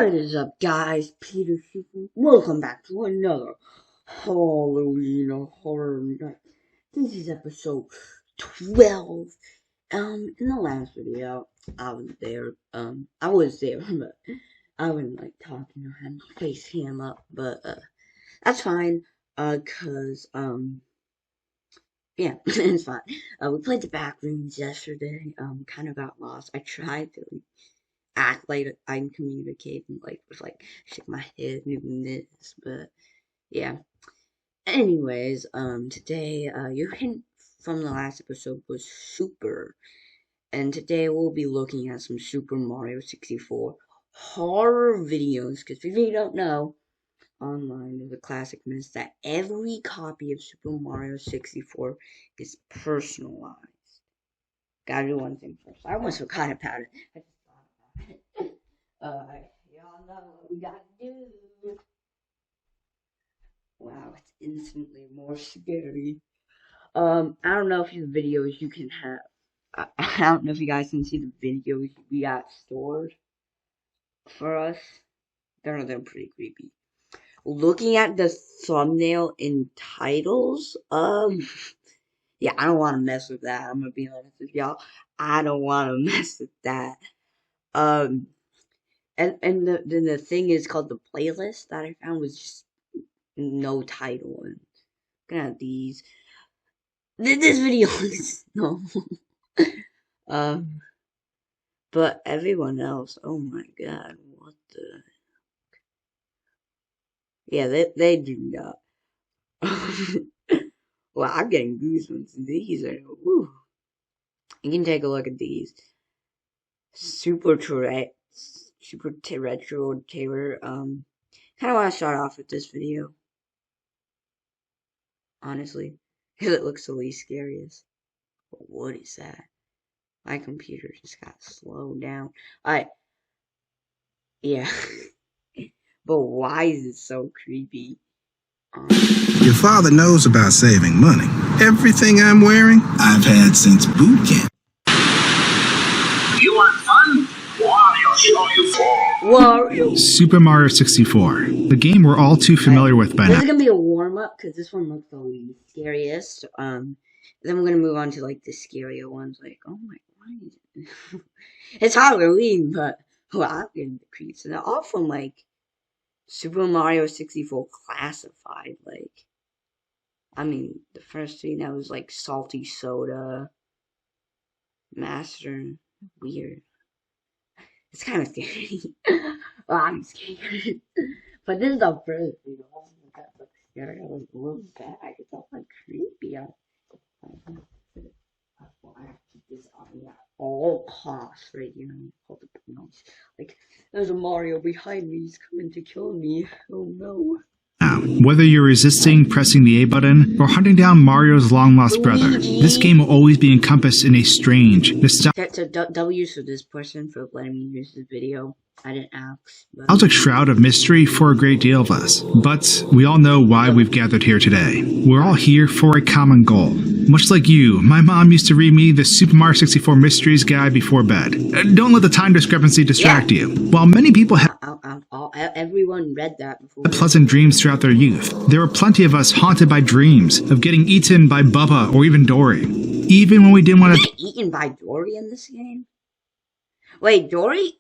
What is up, guys? Peter here. Welcome back to another Halloween horror night. This is episode 12. In the last video, I was there. But I wasn't like talking or having my face cam up. But that's fine. Yeah, it's fine. We played the back rooms yesterday. Kind of got lost. I tried to act like I'm communicating, shake my head doing this, but yeah. Anyways, today, your hint from the last episode was Super, and today we'll be looking at some Super Mario 64 horror videos, because if you don't know, online there's a classic myth that every copy of Super Mario 64 is personalized. Gotta do one thing first. I almost forgot about it. I just thought about it. Y'all know what we gotta do. Wow, it's instantly more scary. I don't know if the videos you can have. I don't know if you guys can see the videos we got stored for us. They're pretty creepy. Looking at the thumbnail and titles, yeah, I don't want to mess with that. I'm gonna be honest with y'all. I don't want to mess with that. And the thing is called the playlist that I found was just no title. And looking at these, this video is no. But everyone else, oh my god, what the? Yeah, they do not. Well, I'm getting goosebumps. These are, woo. You can take a look at these. Super retro Taylor. Kind of want to start off with this video, honestly, because it looks the least scariest. But what is that? My computer just got slowed down. Yeah. But why is it so creepy? Your father knows about saving money. Everything I'm wearing, I've had since boot camp. You want fun? Wario show you for Wario. Super Mario 64, the game we're all too familiar with by This now. is gonna be a warm up because this one looks the least scariest. Then we're gonna move on to like the scarier ones. Like, oh my god, it's Halloween, but well, I'm getting the creeps. And they're all from like Super Mario 64 Classified. Like, I mean, the first thing that was like Salty Soda, Master, weird. It's kind of scary. Well, I'm scared. But this is the first video. That looks scary. I was a little bad. It's all like creepy. I have to keep this on at all costs right here. Hold the noise. Like, there's a Mario behind me. He's coming to kill me. Oh no. Now, whether you're resisting pressing the A button or hunting down Mario's long-lost brother, this game will always be encompassed in a strange, nostalgic W's for this person for letting me use this video. I didn't ask. shroud of mystery for a great deal of us. But we all know why we've gathered here today. We're all here for a common goal. Much like you, my mom used to read me the Super Mario 64 Mysteries Guide before bed. Don't let the time discrepancy distract you. While many people have everyone read that before. Pleasant dreams throughout their youth, there were plenty of us haunted by dreams of getting eaten by Bubba or even Dory. Even when we didn't want to get eaten by Dory in this game? Wait, Dory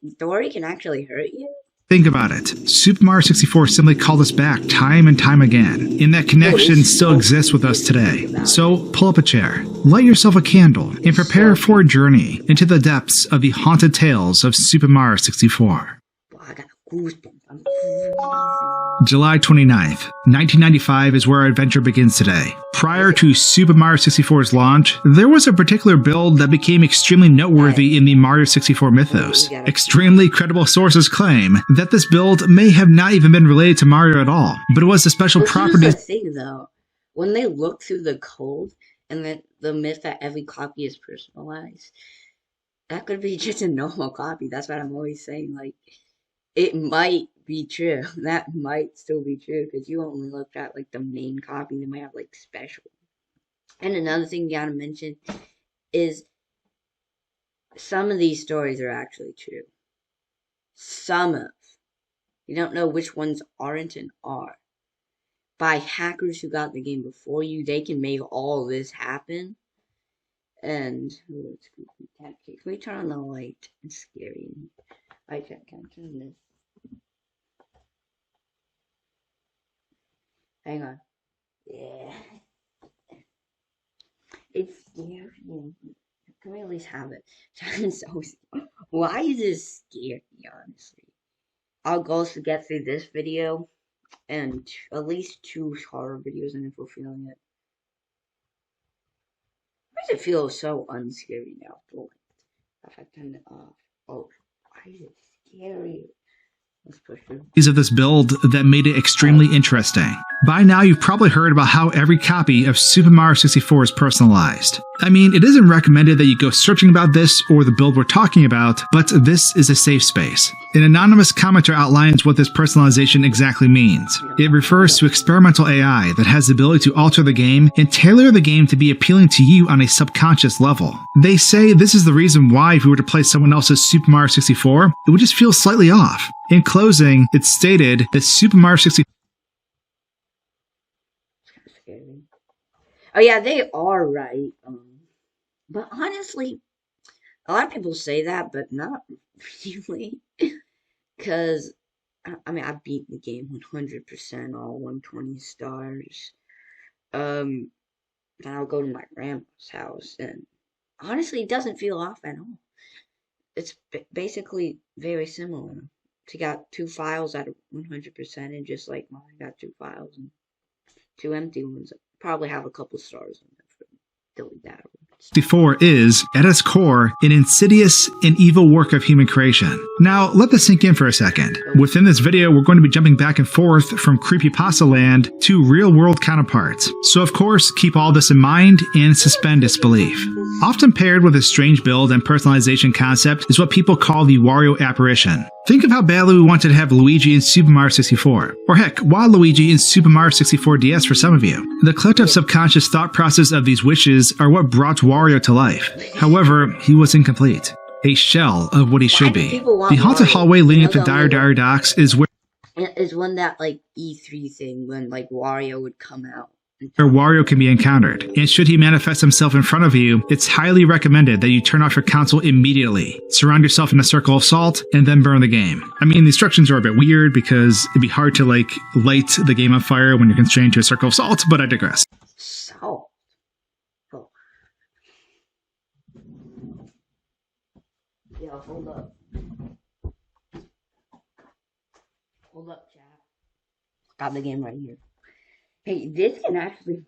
can actually hurt you? think about it. Super Mario 64 simply called us back time and time again, and that connection still exists with us today. So pull up a chair, light yourself a candle, and prepare for a journey into the depths of the haunted tales of Super Mario 64. I got goosebumps. July 29th, 1995 is where our adventure begins today. Prior to Super Mario 64's launch, there was a particular build that became extremely noteworthy in the Mario 64 mythos. Extremely credible sources claim that this build may have not even been related to Mario at all, but it was a special property. Here's the thing though, when they look through the code and the myth that every copy is personalized, that could be just a normal copy. That's what I'm always saying. Like, it might be true. That might still be true because you only looked at like the main copy. They might have like special. And another thing you gotta mention is some of these stories are actually true. Some of You don't know which ones aren't and are. By hackers who got the game before you, they can make all this happen. And can we turn on the light? It's scary. I can't turn this. Hang on. Yeah. It's scary. Can we at least have it? So, why is this scary, honestly? Our goal is to get through this video and at least 2 horror videos, and if we're feeling it. Why does it feel so unscary now? If I turn it off. Oh, why is it scary? Let's push it. Of this build that made it extremely interesting. By now, you've probably heard about how every copy of Super Mario 64 is personalized. I mean, it isn't recommended that you go searching about this or the build we're talking about, but this is a safe space. An anonymous commenter outlines what this personalization exactly means. It refers to experimental AI that has the ability to alter the game and tailor the game to be appealing to you on a subconscious level. They say this is the reason why if we were to play someone else's Super Mario 64, it would just feel slightly off. In closing, it's stated that Super Mario 64 Oh yeah, they are right. But honestly, a lot of people say that, but not really. Because, I mean, I beat the game 100%, all 120 stars. Then I'll go to my grandma's house, and honestly, it doesn't feel off at all. It's basically very similar. She got 2 files out of 100%, and just like mine, got 2 files and 2 empty ones. Probably have a couple stars on it for delete that. 64 is, at its core, an insidious and evil work of human creation. Now, let this sink in for a second. Within this video, we're going to be jumping back and forth from creepypasta land to real-world counterparts. So of course, keep all this in mind and suspend disbelief. Often paired with a strange build and personalization concept is what people call the Wario apparition. Think of how badly we wanted to have Luigi in Super Mario 64. Or heck, Waluigi in Super Mario 64 DS for some of you. The collective subconscious thought process of these wishes are what brought Wario to life. However, he was incomplete. A shell of what he should be. The haunted hallway leading up to Dire Docks is where that like E3 thing when like Wario would come out. Where Wario can be encountered, and should he manifest himself in front of you, it's highly recommended that you turn off your console immediately, surround yourself in a circle of salt, and then burn the game. I mean, the instructions are a bit weird because it'd be hard to like light the game on fire when you're constrained to a circle of salt, but I digress. Salt? Oh. Yeah, hold up. Hold up, chat. Got the game right here. Hey, this can actually.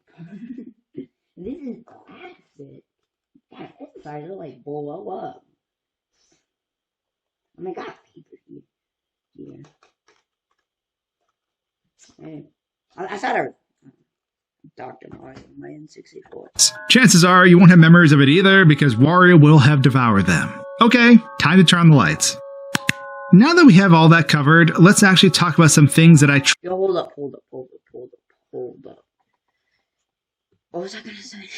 This is classic. God, this is starting to like blow up. Oh my god, paper here. Hey, I thought I was Dr. Mario in my N64. Chances are you won't have memories of it either because Wario will have devoured them. Okay, time to turn on the lights. Now that we have all that covered, let's actually talk about some things that I. Yo, hold up. What was I gonna say?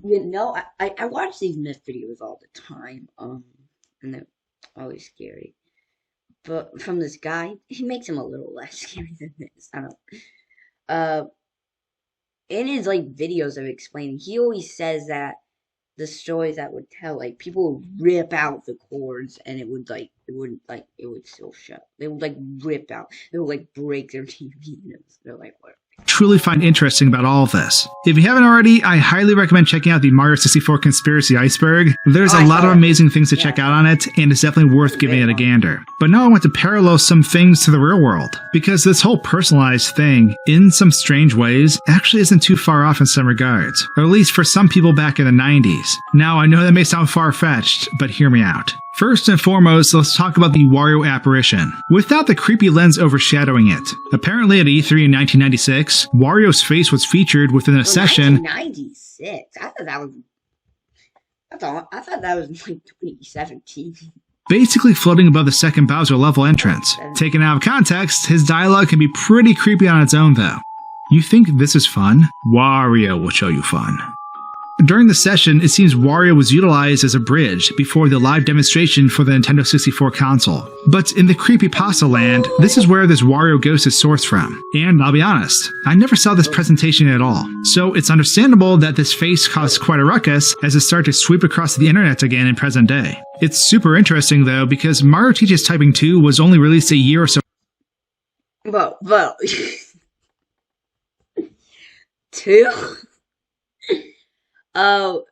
You know, I watch these myth videos all the time, and they're always scary. But from this guy, he makes them a little less scary than this. I don't know. In his like videos of explaining, he always says that the stories that would tell, like people would rip out the cords, and it would still shut. They would like rip out. They would like break their TV. They're like, what? Truly find interesting about all of this. If you haven't already, I highly recommend checking out the Mario 64 Conspiracy Iceberg. There's a lot of amazing things to check out on it, and it's definitely worth giving it a gander. But now I want to parallel some things to the real world, because this whole personalized thing, in some strange ways, actually isn't too far off in some regards, or at least for some people back in the 90s. Now, I know that may sound far-fetched, but hear me out. First and foremost, let's talk about the Wario apparition, without the creepy lens overshadowing it. Apparently at E3 in 1996, Wario's face was featured within a session. 1996? I thought that was like 2017. Basically floating above the second Bowser level entrance. Taken out of context, his dialogue can be pretty creepy on its own though. You think this is fun? Wario will show you fun. During the session, it seems Wario was utilized as a bridge before the live demonstration for the Nintendo 64 console. But in the creepypasta land, this is where this Wario ghost is sourced from. And I'll be honest, I never saw this presentation at all. So it's understandable that this face caused quite a ruckus as it started to sweep across the internet again in present day. It's super interesting though, because Mario Teaches Typing 2 was only released a year or so. Well. 2? Oh,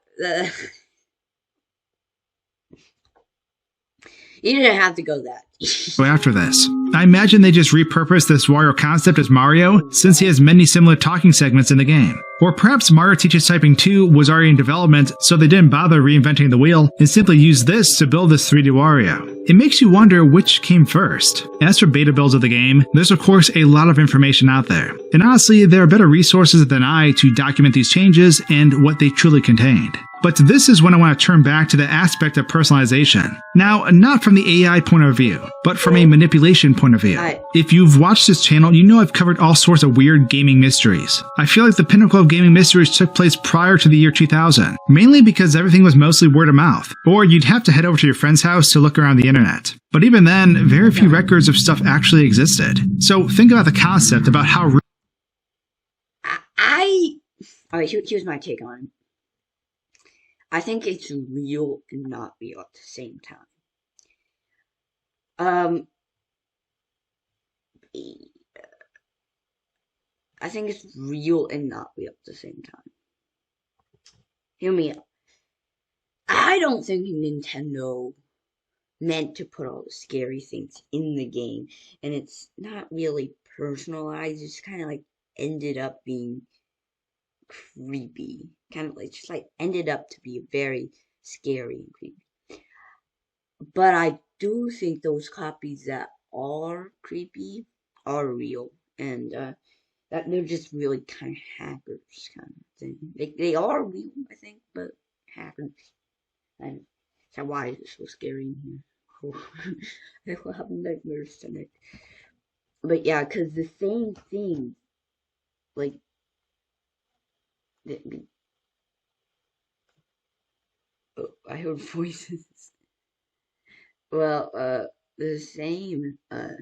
you didn't have to go that. After this, I imagine they just repurposed this Wario concept as Mario, since he has many similar talking segments in the game. Or perhaps Mario Teaches Typing 2 was already in development, so they didn't bother reinventing the wheel and simply used this to build this 3D Wario. It makes you wonder which came first. As for beta builds of the game, there's of course a lot of information out there. And honestly, there are better resources than I to document these changes and what they truly contained. But this is when I want to turn back to the aspect of personalization. Now, not from the AI point of view, but from a manipulation point of view. If you've watched this channel, you know I've covered all sorts of weird gaming mysteries. I feel like the pinnacle of gaming mysteries took place prior to the year 2000, mainly because everything was mostly word of mouth, or you'd have to head over to your friend's house to look around the internet. But even then, very few records of stuff actually existed. So think about the concept about how... Alright, here's my take on it. I think it's real and not real at the same time. I think it's real and not real at the same time. Hear me out. I don't think Nintendo meant to put all the scary things in the game, and it's not really personalized. It's kind of like ended up being creepy, kind of like just like ended up to be very scary and creepy. But I do think those copies that are creepy are real, and that they're just really kind of hackers kind of thing. They are real, I think, but hackers. And so why is it so scary in here? I will have nightmares tonight. But yeah, because the same thing, like. Oh, I heard voices. Well, the same, why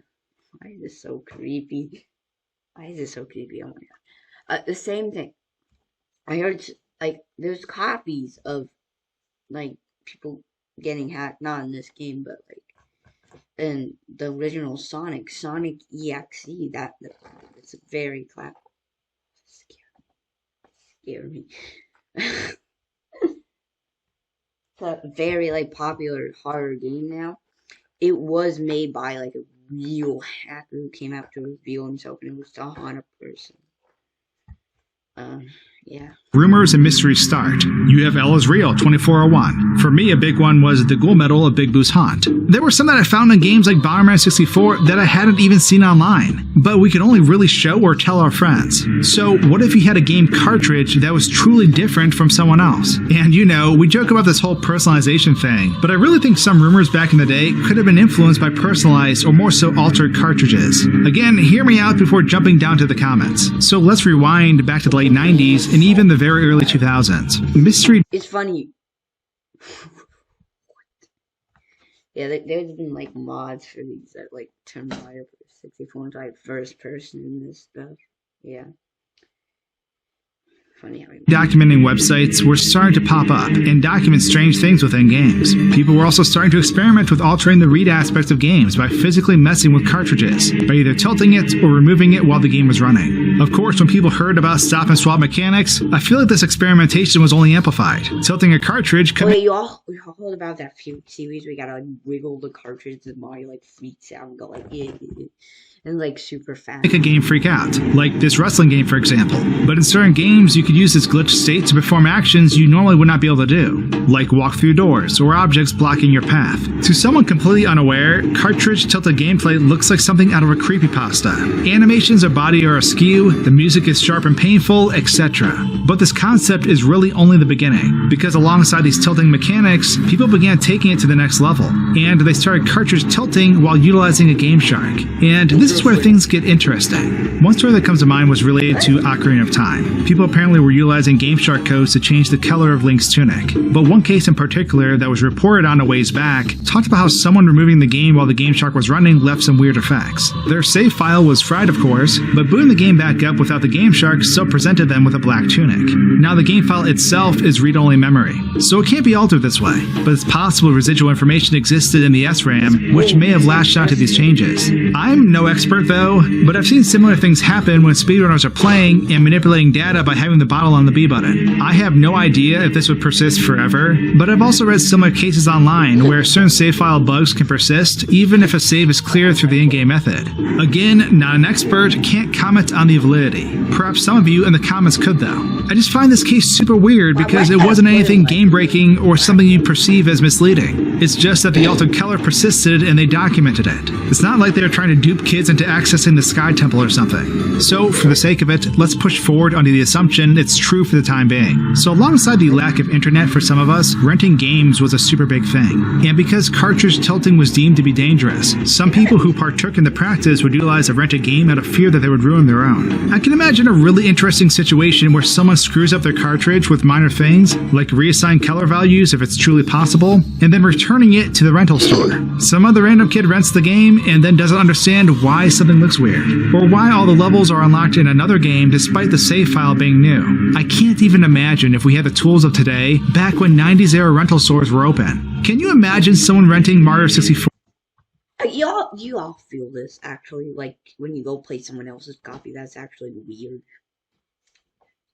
is this so creepy? Why is this so creepy? Oh my god. The same thing. I heard, like, there's copies of, like, people getting hacked, not in this game, but, like, in the original Sonic EXE, that's a very scare me. It's a very like popular horror game now. It was made by like a real hacker who came out to reveal himself, and it was to haunt a person. Yeah. Rumors and mysteries start. You have Ella's Real 2401. For me, a big one was the Ghoul Medal of Big Boo's Haunt. There were some that I found in games like Bomberman 64 that I hadn't even seen online, but we could only really show or tell our friends. So what if you had a game cartridge that was truly different from someone else? And you know, we joke about this whole personalization thing, but I really think some rumors back in the day could have been influenced by personalized or more so altered cartridges. Again, hear me out before jumping down to the comments. So let's rewind back to the late 90s and even the very early 2000s. Mystery. It's funny. Yeah, there's been like mods for these that like turn Mario 64 into like first person in this stuff. Yeah. Funny how documenting websites were starting to pop up and document strange things within games. People were also starting to experiment with altering the read aspects of games by physically messing with cartridges, by either tilting it or removing it while the game was running. Of course, when people heard about stop and swap mechanics, I feel like this experimentation was only amplified. Tilting a cartridge could... Wait, we heard about that few series we gotta like wiggle the cartridge and Mario like freaks out and go like and like super fast. Make a game freak out, like this wrestling game for example. But in certain games, you could use this glitched state to perform actions you normally would not be able to do, like walk through doors or objects blocking your path. To someone completely unaware, cartridge tilted gameplay looks like something out of a creepypasta. Animations of body are askew, the music is sharp and painful, etc. But this concept is really only the beginning, because alongside these tilting mechanics, people began taking it to the next level, and they started cartridge tilting while utilizing a Game Shark. And this here's where things get interesting. One story that comes to mind was related to Ocarina of Time. People apparently were utilizing GameShark codes to change the color of Link's tunic. But one case in particular that was reported on a ways back talked about how someone removing the game while the GameShark was running left some weird effects. Their save file was fried, of course, but booting the game back up without the GameShark still presented them with a black tunic. Now the game file itself is read-only memory, so it can't be altered this way, but it's possible residual information existed in the SRAM, which may have latched onto these changes. I'm no expert though, but I've seen similar things happen when speedrunners are playing and manipulating data by having the bottle on the B button. I have no idea if this would persist forever, but I've also read similar cases online where certain save file bugs can persist even if a save is cleared through the in-game method. Again, not an expert, can't comment on the validity. Perhaps some of you in the comments could though. I just find this case super weird because it wasn't anything game-breaking or something you perceive as misleading. It's just that the altered color persisted and they documented it. It's not like they were trying to dupe kids into accessing the Sky Temple or something. So, for the sake of it, let's push forward under the assumption it's true for the time being. So alongside the lack of internet for some of us, renting games was a super big thing. And because cartridge tilting was deemed to be dangerous, some people who partook in the practice would utilize a rented game out of fear that they would ruin their own. I can imagine a really interesting situation where someone screws up their cartridge with minor things, like reassign color values if it's truly possible, and then returning it to the rental store. Some other random kid rents the game and then doesn't understand why something looks weird, or why all the levels are unlocked in another game despite the save file being new. I can't even imagine if we had the tools of today back when 90s era rental stores were open. Can you imagine someone renting Mario 64? You all feel this actually, like when you go play someone else's copy, that's actually weird.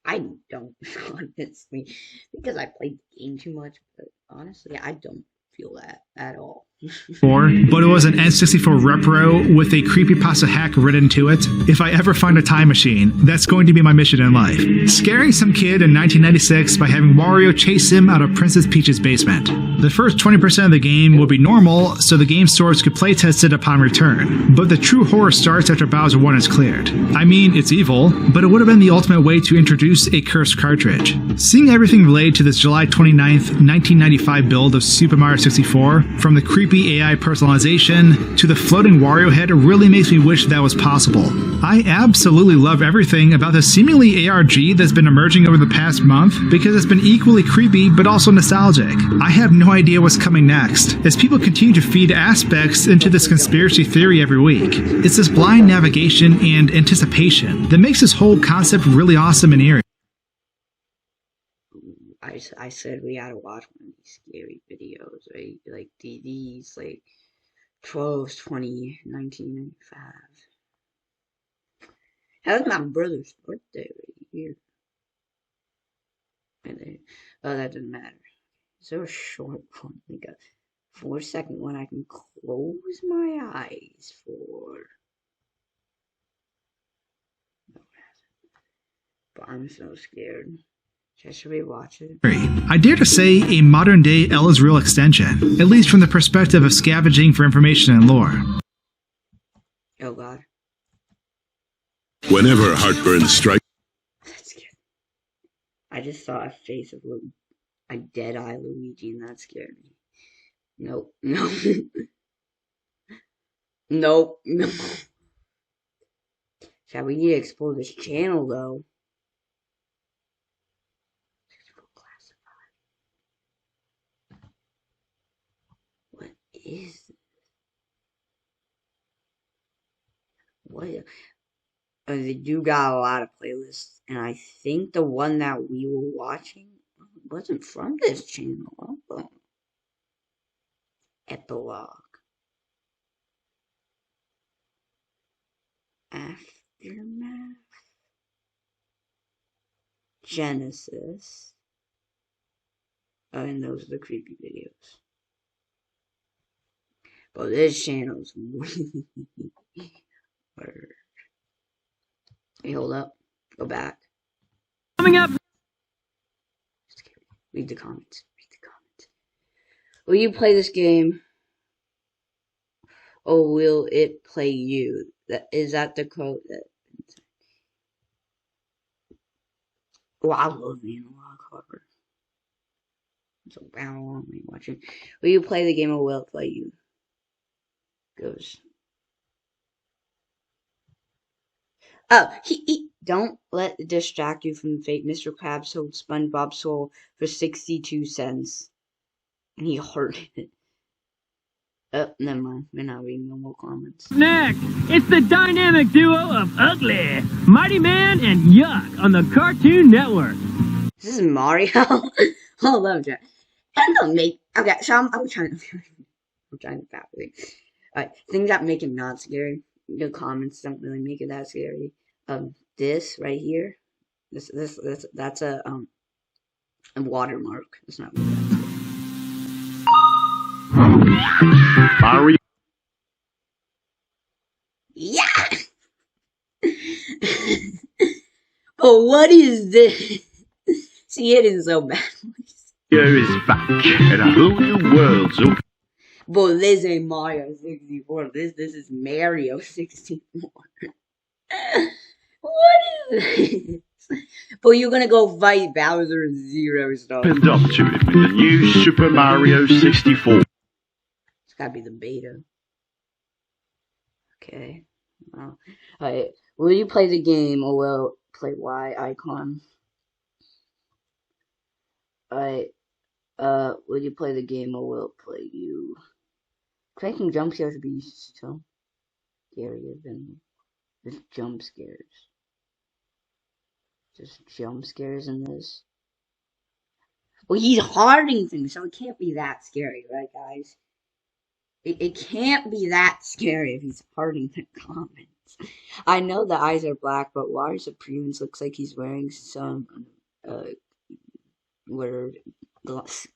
I don't, honestly, because I played the game too much, but honestly, I don't feel that at all. But it was an N64 repro with a creepypasta hack written to it. If I ever find a time machine, that's going to be my mission in life. Scaring some kid in 1996 by having Wario chase him out of Princess Peach's basement. The first 20% of the game will be normal, so the game stores could playtest it upon return. But the true horror starts after Bowser 1 is cleared. I mean, it's evil, but it would have been the ultimate way to introduce a cursed cartridge. Seeing everything related to this July 29th, 1995 build of Super Mario 64, from the creepy AI personalization to the floating Wario head, really makes me wish that was possible. I absolutely love everything about the seemingly ARG that's been emerging over the past month because it's been equally creepy but also nostalgic. I have no idea what's coming next, as people continue to feed aspects into this conspiracy theory every week. It's this blind navigation and anticipation that makes this whole concept really awesome and eerie. I said we gotta watch one of these scary videos, right? Like these, like 12/20, 1995. That was my brother's birthday right here. And then, oh, that doesn't matter. Is there a short one, like a 4-second one I can close my eyes for? No, it hasn't. But I'm so scared. Should we watch it? I dare to say a modern-day Ella's Real extension, at least from the perspective of scavenging for information and lore. Oh god. Whenever heartburn strikes. That's scary. I just saw a face of a dead-eye Luigi and that scared me. Nope. No. Nope. No. Shall we need to explore this channel though? Is what they do got a lot of playlists, and I think the one that we were watching wasn't from this channel. Oh. Epilogue, Aftermath, Genesis, and those are the creepy videos. But this channel's really weird. Hey, hold up. Go back. Coming up. Read the comments. Read the comments. Will you play this game? Or will it play you? Is that the quote that... Oh, I love the analog horror. So how long are you watching? Will you play the game or will it play you? Goes. Oh, he don't let it distract you from the fate. Mr. Krabs sold SpongeBob's soul for 62 cents. And he hoarded it. Oh, never mind. We're not reading no more comments. Next, it's the dynamic duo of Ugly, Mighty Man, and Yuck on the Cartoon Network. This is Mario. Hold on, Jack. I don't make. Okay, so I'm trying to calculate. Alright, things that make it not scary. The comments don't really make it that scary. This right here. That's a watermark. It's not really that scary. Mario. Yeah. But what is this? See, it is so bad. Is back and a whole new world's open. But this ain't Mario 64. This is Mario 64. What is this? But you're gonna go fight Bowser and Zero stuff. Opened up to him in the new Super Mario 64. It's gotta be the beta. Okay. Well, alright. Will you play the game or will play Y icon? Alright. Will you play the game or will it play you? Making jump scares be so scarier than just jump scares. Just jump scares in this. Well, he's harding things, so it can't be that scary, right, guys? It can't be that scary if he's harding the comments. I know the eyes are black, but Water Supremes looks like he's wearing some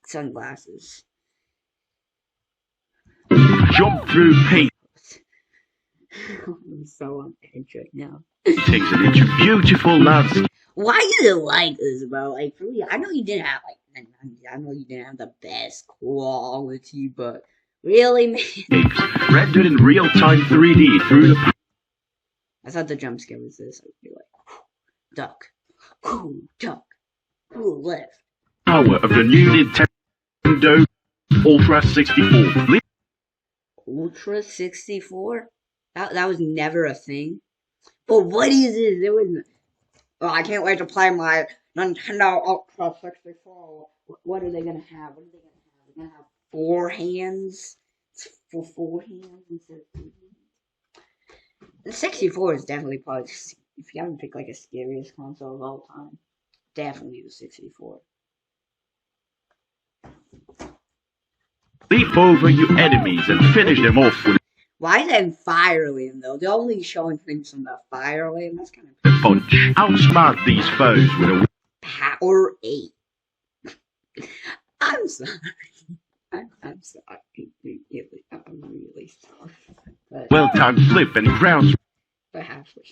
sunglasses. Jump through paint. I'm so on edge right now. Takes it into beautiful landscape. Why is it like this, bro? Like, for me, I know you didn't have the best quality, but really, man. Rendered in real-time 3D through the. I thought the jump scare was this. I'd be like, duck, duck, left. Power of the new Nintendo Ultra 64. Ultra 64? That was never a thing. But what is this? There was. Oh, I can't wait to play my Nintendo Ultra 64. What are they gonna have? What are they gonna have? They're gonna have 4 hands? It's for 4 hands instead of 3 hands. The 64 is definitely probably, if you haven't picked like a scariest console of all time, definitely the 64. Leap over your enemies and finish them off with Why is that Fire Lane though? They're only showing things from the Fire Lane. That's kind of a punch. Outsmart these foes with a Power 8. I'm sorry. I'm sorry. I'm really sorry. But, well-timed flip and ground. but halfway.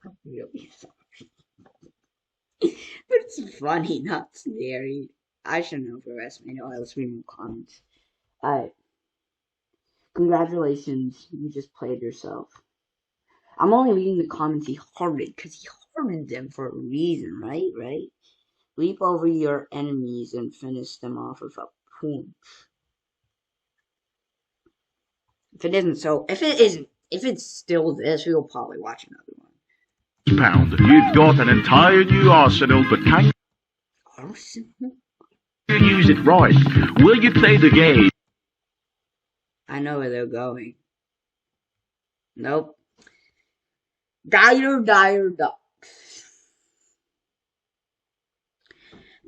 I'm really sorry. But it's funny, not scary. I should know for the rest of me. No, let's read more comments. Alright. Congratulations, you just played yourself. I'm only reading the comments he hearted, because he hearted them for a reason, right? Right? Leap over your enemies and finish them off with a punch. If it's still this, we'll probably watch another one. Pound. You've got an entire new arsenal, but can you Arsenal? use it right? Will you play the game? I know where they're going. Nope. Dire Ducks.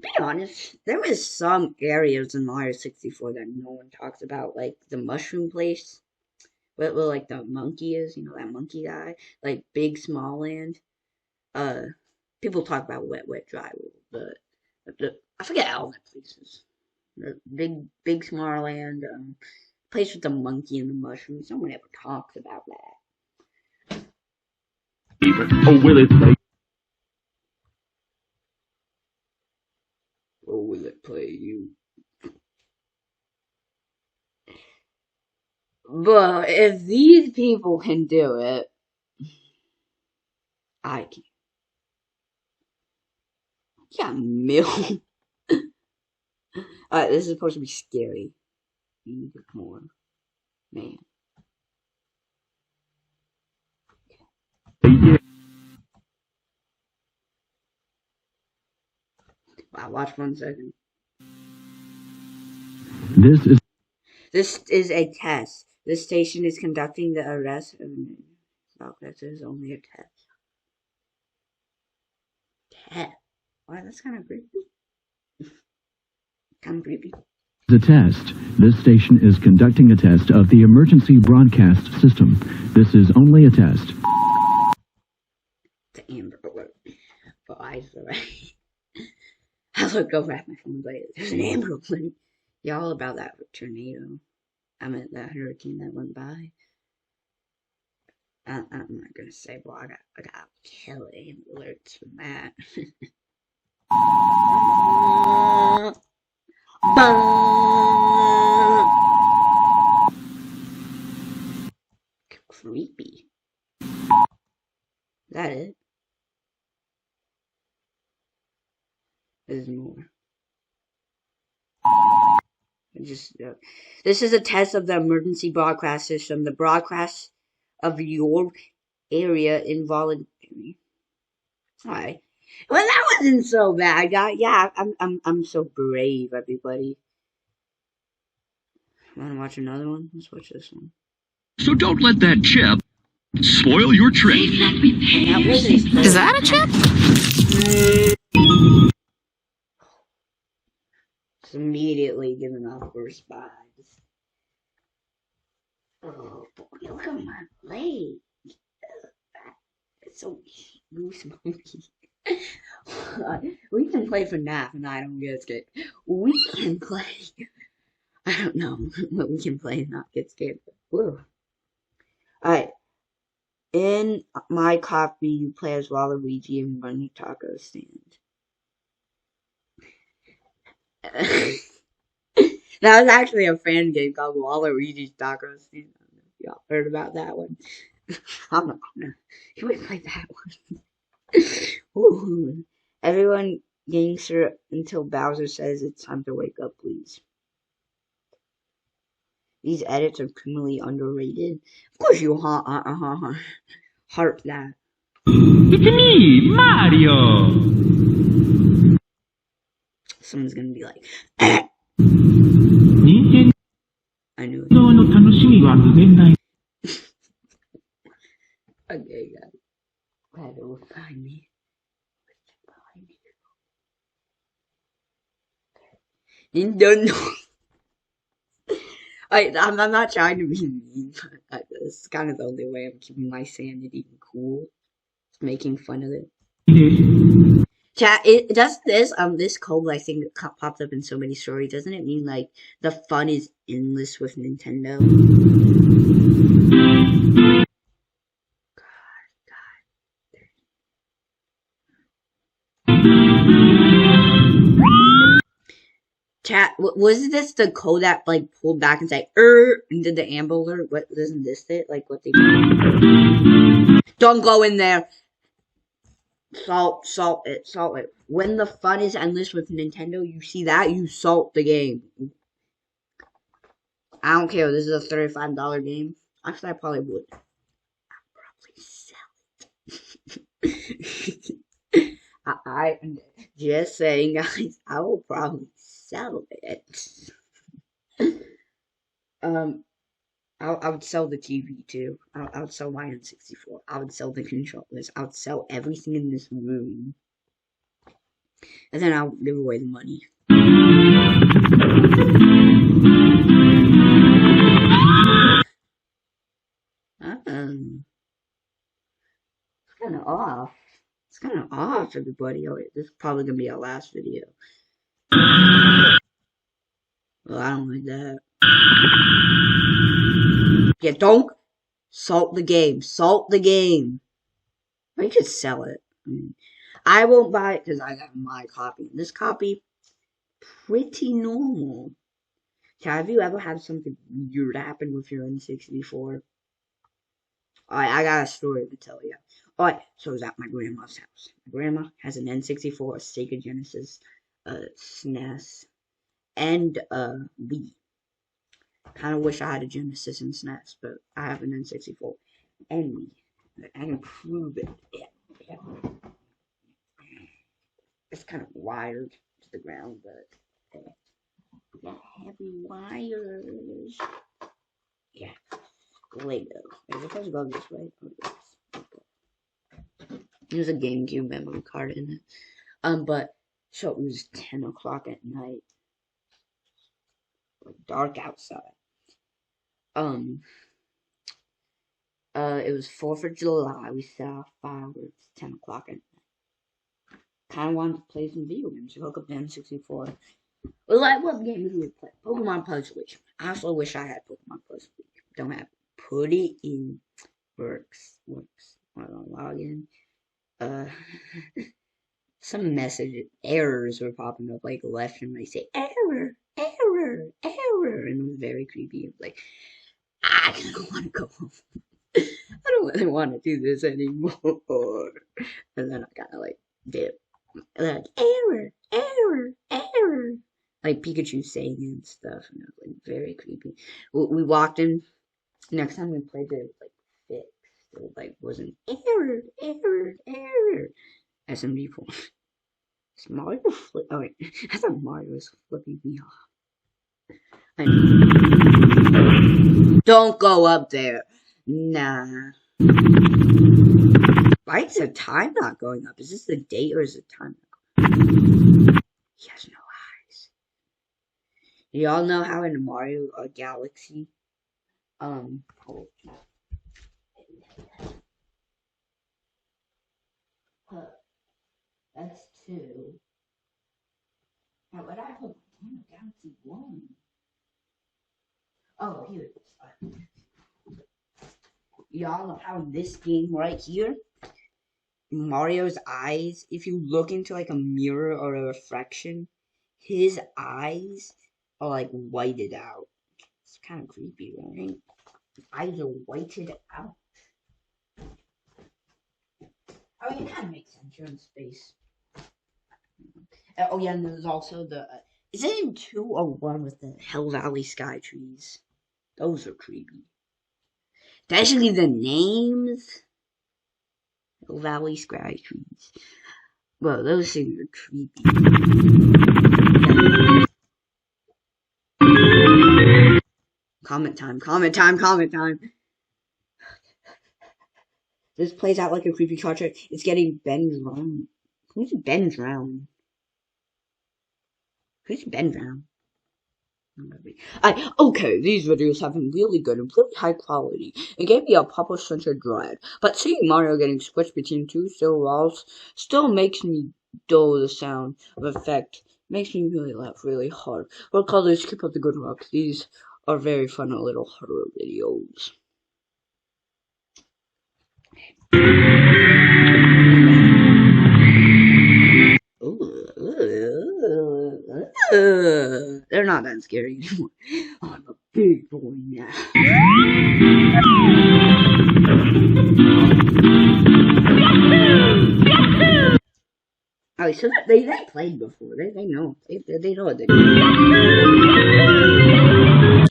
Be honest, there was some areas in Mario 64 that no one talks about, like the mushroom place, where like the monkey is, you know, that monkey guy, like Big Small Land. People talk about Wet Dry World, but I forget all that places. The Big Small Land, place with the monkey and the mushrooms. No one ever talks about that. Or will it play? Or will it play you? But if these people can do it, I can. Yeah, Mill. This is supposed to be scary. Even more. Man. Watch 1 second. This is a test. This station is conducting the arrest of... Oh, this is only a test. Test? Why, that's kind of creepy. Kind of creepy. The test. This station is conducting a test of the emergency broadcast system. This is only a test. The Amber Alert. Oh, I look over at my phone, but there's an Amber Alert. Y'all about that tornado. I meant that hurricane that went by. I'm not gonna say, well, I got killer Amber Alerts from that. Creepy. Is that it? There's more. This is a test of the emergency broadcast system. The broadcast of your area involuntary. Alright. Well, that wasn't so bad, guys. Yeah, I'm so brave, everybody. Wanna watch another one? Let's watch this one. So don't let that chip spoil your trip. Is that a chip? Just immediately giving off first vibes. Oh boy, look at my leg. It's so smoky. We can play for nap and I don't get scared. We can play. I don't know what we can play and not get scared. Alright. In my copy, you play as Waluigi and run your taco stand. That was actually a fan game called Waluigi's Taco Stand. I don't know if y'all heard about that one. I'm not gonna. You would play that one. Ooh. Everyone gangster until Bowser says it's time to wake up, please. These edits are criminally underrated. Of course you heart that. It's me, Mario. Someone's gonna be like, I knew it. Okay, guys. Glad it was behind me. Nintendo. I'm not trying to be mean, but this is kind of the only way I'm keeping my sanity cool. Just making fun of it. Chat, it does this code, I think, popped up in so many stories. Doesn't it mean like the fun is endless with Nintendo? Chat, was this the code that like pulled back and said and did the Amber Alert? What isn't this it? Like what they don't go in there. Salt it. When the fun is endless with Nintendo, you see that, you salt the game. I don't care. This is a $35 game. Actually, I probably would. I'd probably sell it. I'm just saying, guys. I will probably sell it. I would sell the TV too. I would sell my N64. I would sell the controllers. I would sell everything in this room. And then I'll give away the money. It's kind of off. It's kind of off, everybody. Oh, wait, this is probably going to be our last video. Well, I don't like that. Yeah, don't salt the game. Salt the game. Or you could sell it. I won't buy it because I got my copy. This copy, pretty normal. Have you ever had something weird happen with your N64? Alright, I got a story to tell you. Alright, so I was at my grandma's house. My grandma has an N64, a Sega Genesis, a SNES, and a Wii. Kind of wish I had a Genesis and SNES, but I have an N64 and Wii. I can prove it. Yeah. It's kind of wired. the ground, but hey. Yeah, heavy wires. Yeah, Lego. Is it supposed to go this way? Oh, yes. There's a GameCube memory card in it. But so it was 10 o'clock at night, like dark outside. It was 4th of July. We set off fireworks 10 o'clock at night. Kind of wanted to play some video games. We hook up the N64. Well, like, what games we play? Pokemon Puzzle League. I also wish I had Pokemon Puzzle League. Don't have it. Put it in. Works. I don't log in. Some message errors were popping up like left and right. Say error, and it was very creepy. It was like, I don't want to go home. I don't really want to do this anymore. And then I kind of like did, like error, like Pikachu saying and stuff, and it was like very creepy. We walked in. Next time we played it, was like fixed. It like wasn't error. SMG4. Is Mario oh wait, I thought Mario was flipping me off. Don't go up there. Nah. Why is the time not going up? Is this the date or is the time not going up? He has no eyes. Y'all know how in Mario Galaxy, that's 2. Now, what I put Mario Galaxy 1? Oh, here it is. Y'all know how in this game right here, Mario's eyes, if you look into like a mirror or a reflection, his eyes are like whited out. It's kind of creepy, right? His eyes are whited out. I mean, it kind of makes sense. You're in space. Oh yeah, and there's also the. Is it in 2 or 1 with the Hell Valley sky trees? Those are creepy. Especially the names. Hell Valley sky trees. Well, those things are creepy. Comment time. This plays out like a creepy torture. It's getting Ben Drown. Who's Ben Drown? Who's Ben Drown? Okay, these videos have been really good and really high quality. It gave me a Papa Center dread, but seeing Mario getting squished between 2 steel walls still makes me dull the sound of effect. Makes me really laugh really hard. We'll call this Skip Up the Good Rocks. These are very fun little horror videos. They're not that scary anymore. I'm a big boy now. Oh, so they played before. They know. They know what they're doing.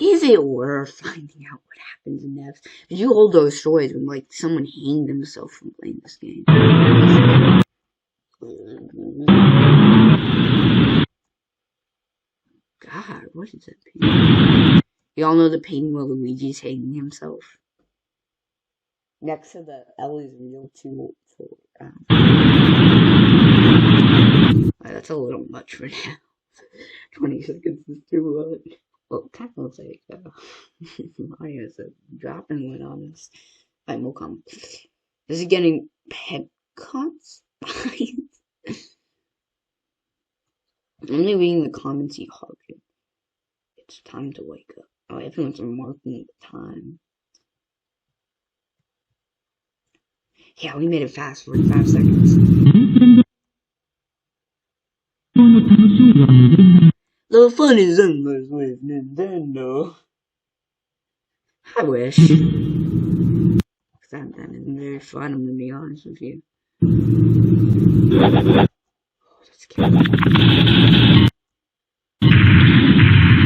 Is it worth finding out what happens next? Did you hold those stories when like someone hanged themselves from playing this game? God, what is that painting? Y'all know the painting where Luigi's hanging himself? Next to the Ellie's real 2. That's a little much for now. 20 seconds is too much. Well, it kind of looks like Mario's dropping one on us. Alright, we'll come. This is getting pet cuts. I'm only reading the comments you hearted. It's time to wake up. Oh, everyone's marking the time. Yeah, we made it fast, 45 seconds. The fun is endless with Nintendo. I wish. That isn't very fun, I'm gonna be honest with you. Oh, that's scary.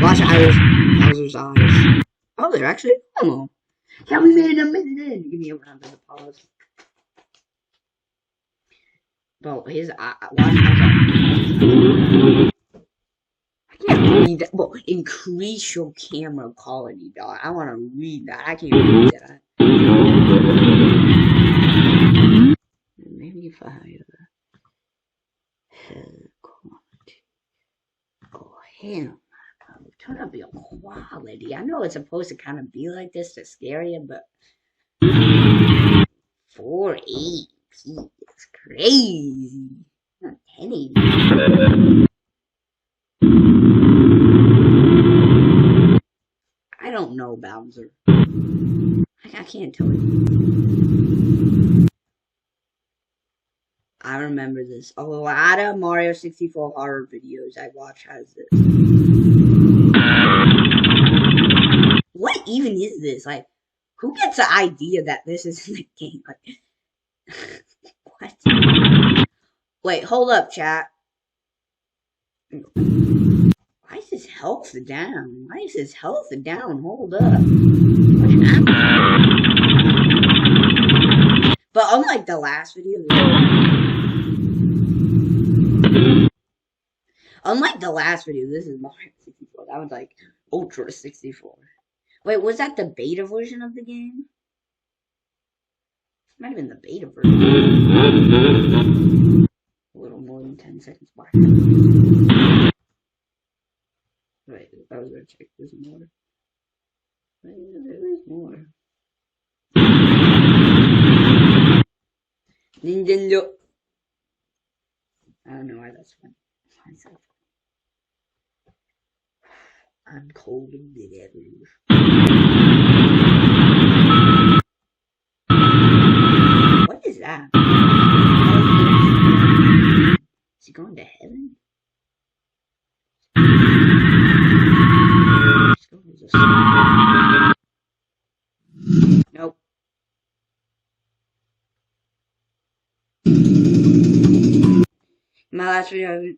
Watch Bowser's eyes. Oh, they're actually normal. Yeah, we made it a minute in. Give me a round of applause. But his eye, watch Bowser's eyes. Well, increase your camera quality, dog. I want to read that. I can't read that. Maybe if I quality. Oh, hell. Turn up your quality. I know it's supposed to kind of be like this to scare you, but 480p is crazy. Not 1080. I don't know, Bowser. I can't tell you. I remember this. A lot of Mario 64 horror videos I watch has this. What even is this? Like, who gets the idea that this is in the game? Like, what? Wait, hold up, chat. Why is his health down? Why is his health down? Hold up. What happened? But unlike the last video, this is Mario 64. That was like Ultra 64. Wait, was that the beta version of the game? Might have been the beta version. A little more than 10 seconds back. Wait, I was gonna check. There's more. Wait, there is more. Nintendo. I don't know why that's fun. I'm cold and bitter. What is that? Is he going to heaven? Nope. My last video.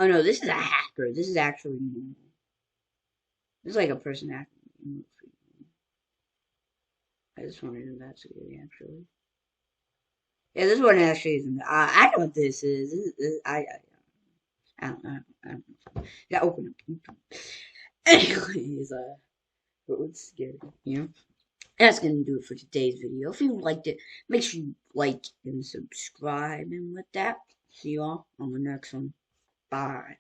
Oh no, this is a hacker. This is actually normal. This is like a person acting. I just wanted to investigate actually. Yeah, this one actually isn't. I know what this is. I don't know. Yeah, open up. Anyways, but it's scary, you know? That's gonna do it for today's video. If you liked it, make sure you like and subscribe. And with that, see y'all on the next one. Bye.